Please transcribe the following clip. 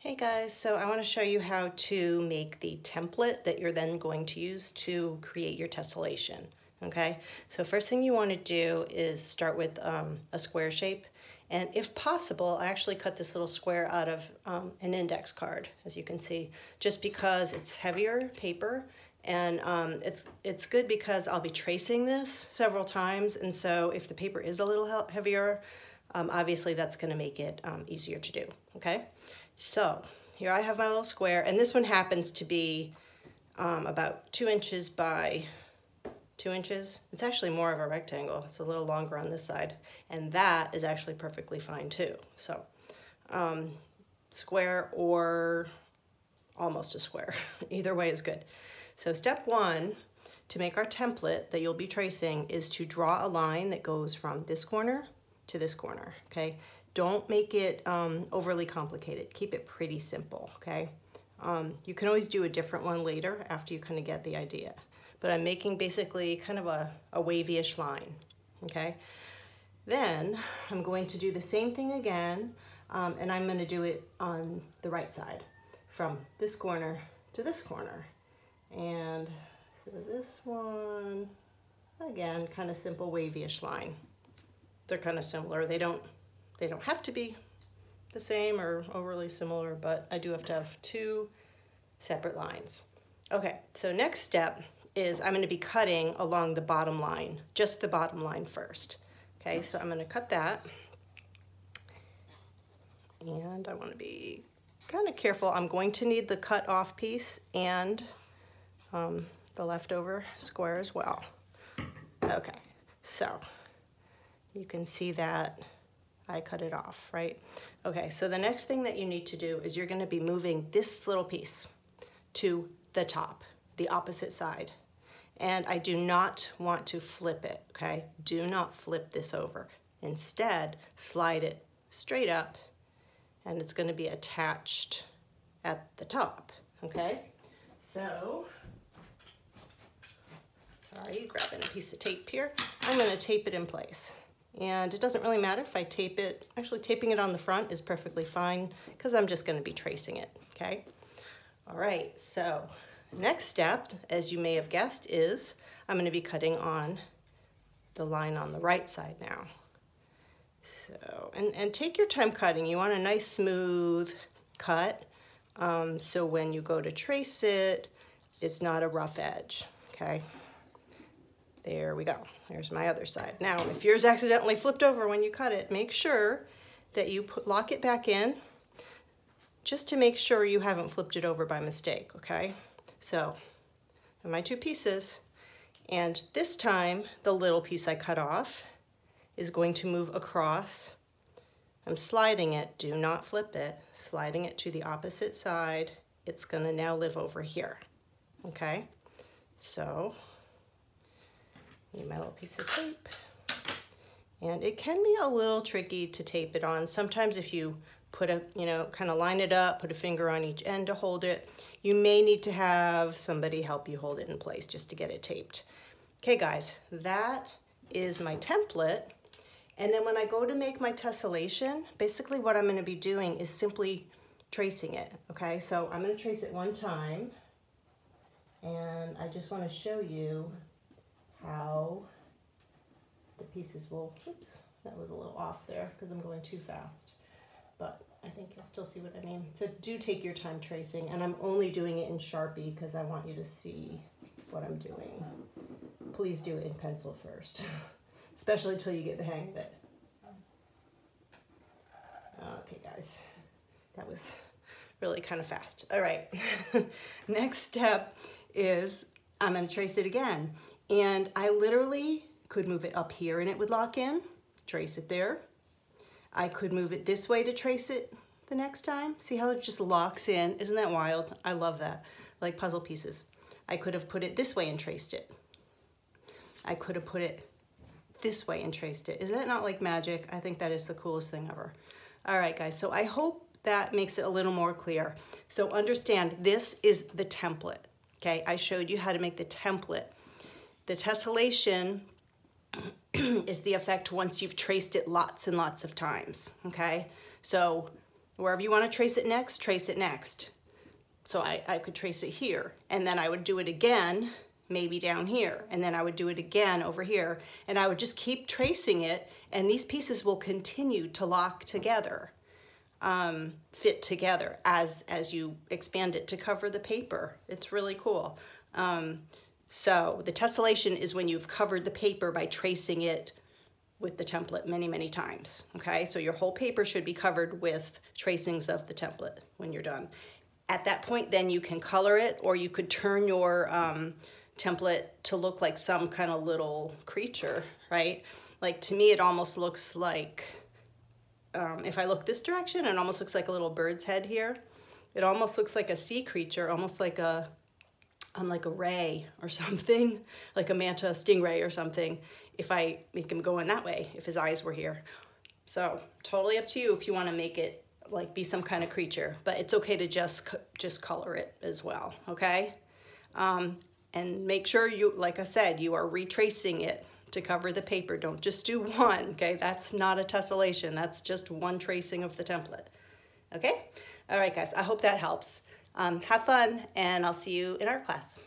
Hey guys, so I want to show you how to make the template that you're then going to use to create your tessellation. Okay, so first thing you want to do is start with a square shape, and if possible, I actually cut this little square out of an index card, as you can see, just because it's heavier paper, and it's good because I'll be tracing this several times, and so if the paper is a little heavier, obviously that's going to make it easier to do. Okay. So here I have my little square, and this one happens to be about 2 inches by 2 inches. It's actually more of a rectangle. It's a little longer on this side, and that is actually perfectly fine too. So square or almost a square, either way is good. So step one to make our template that you'll be tracing is to draw a line that goes from this corner to this corner, okay? Don't make it overly complicated. Keep it pretty simple, okay? You can always do a different one later after you kind of get the idea. But I'm making basically kind of a wavy-ish line, okay? Then I'm going to do the same thing again, and I'm going to do it on the right side from this corner to this corner. And so this one, again, kind of simple wavy-ish line. They're kind of similar. They don't have to be the same or overly similar, but I do have to have two separate lines. Okay, so next step is I'm going to be cutting along the bottom line, just the bottom line first. Okay, so I'm going to cut that, and I want to be kind of careful. I'm going to need the cut off piece and the leftover square as well. Okay, so you can see that I cut it off, right? Okay, so the next thing that you need to do is you're going to be moving this little piece to the top, the opposite side. And I do not want to flip it, okay? Do not flip this over. Instead, slide it straight up, and it's going to be attached at the top, okay? So, sorry, grabbing a piece of tape here. I'm going to tape it in place. And it doesn't really matter if I tape it. Actually, taping it on the front is perfectly fine because I'm just going to be tracing it, okay? All right, so next step, as you may have guessed, is I'm going to be cutting on the line on the right side now. So, and take your time cutting. You want a nice smooth cut, so when you go to trace it, it's not a rough edge, okay? There we go. There's my other side. Now, if yours accidentally flipped over when you cut it, make sure that you lock it back in just to make sure you haven't flipped it over by mistake, okay? So, I have my two pieces, and this time, the little piece I cut off is going to move across. I'm sliding it, do not flip it, sliding it to the opposite side. It's gonna now live over here, okay? So, need my little piece of tape, and it can be a little tricky to tape it on. Sometimes if you put a, kind of line it up, put a finger on each end to hold it, you may need to have somebody help you hold it in place just to get it taped. Okay guys, that is my template, and then when I go to make my tessellation, basically what I'm going to be doing is simply tracing it, okay? So I'm going to trace it one time, and I just want to show you how the pieces will, oops, that was a little off there because I'm going too fast, but I think you'll still see what I mean. So do take your time tracing, and I'm only doing it in Sharpie because I want you to see what I'm doing. Please do it in pencil first, especially until you get the hang of it. Okay guys, that was really kind of fast. All right, next step is I'm going to trace it again. And I literally could move it up here and it would lock in, trace it there. I could move it this way to trace it the next time. See how it just locks in? Isn't that wild? I love that, like puzzle pieces. I could have put it this way and traced it. I could have put it this way and traced it. Is that not like magic? I think that is the coolest thing ever. All right, guys, so I hope that makes it a little more clear. So understand, this is the template, okay? I showed you how to make the template. The tessellation is the effect once you've traced it lots and lots of times, okay? So Wherever you want to trace it next, trace it next. So I could trace it here, and then I would do it again, maybe down here, and then I would do it again over here, and I would just keep tracing it, and these pieces will continue to lock together, fit together as you expand it to cover the paper. It's really cool. So the tessellation is when you've covered the paper by tracing it with the template many, many times, okay? So your whole paper should be covered with tracings of the template when you're done. At that point, then you can color it, or you could turn your template to look like some kind of little creature, right? Like, to me, it almost looks like, if I look this direction, it almost looks like a little bird's head here. It almost looks like a sea creature, almost like a ray or something, like a manta stingray or something, if I make him go in that way, if his eyes were here. So totally up to you if you want to make it like be some kind of creature, but it's okay to just color it as well, okay? And make sure you, like I said, you are retracing it to cover the paper. Don't just do one, okay? That's not a tessellation. That's just one tracing of the template, okay? All right, guys, I hope that helps. Have fun, and I'll see you in art class.